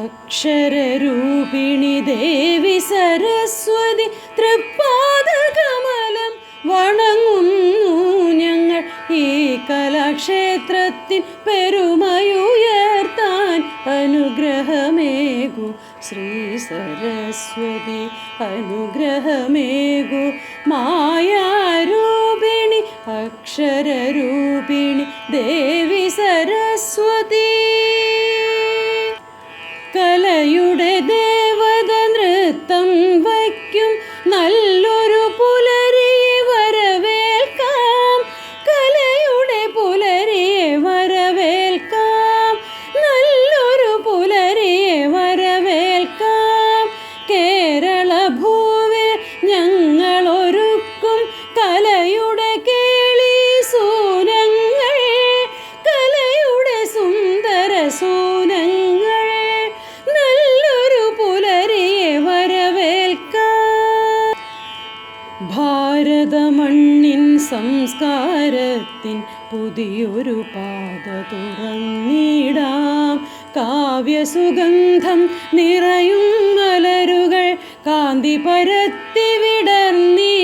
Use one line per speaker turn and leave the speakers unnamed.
അക്ഷരരൂപിണി ദേവി സരസ്വതി തൃപ്പാദകമലം വണങ്ങുന്നു ഞങ്ങൾ. ഈ കലാക്ഷേത്രത്തിൻ പെരുമയുയർത്താൻ അനുഗ്രഹമേകു ശ്രീ സരസ്വതി, അനുഗ്രഹമേകു. മായാരൂപിണി അക്ഷരരൂപിണി ദേവി സരസ്വതി, കലയുടെ ദേവത നൃത്തം വയ്ക്കും നല്ലൊരു പുലരിയെ വരവേൽക്കാം. കലയുടെ പുലരിയെ വരവേൽക്കാം, നല്ലൊരു പുലരിയെ വരവേൽക്കാം. കേരള ഭൂവിൽ ഞങ്ങളൊരുക്കും കലയുടെ കേളി സൂനങ്ങൾ, കലയുടെ സുന്ദര സൂനങ്ങൾ, നല്ലൊരു പുലരിയെ വരവേൽക്കാം. ഭാരതമണ്ണിൻ സംസ്കാരത്തിൻ പുതിയൊരു പാത തുറന്നിടാം. കാവ്യസുഗന്ധം നിറയും മലരുകൾ കാന്തി പരത്തി വിടർന്നി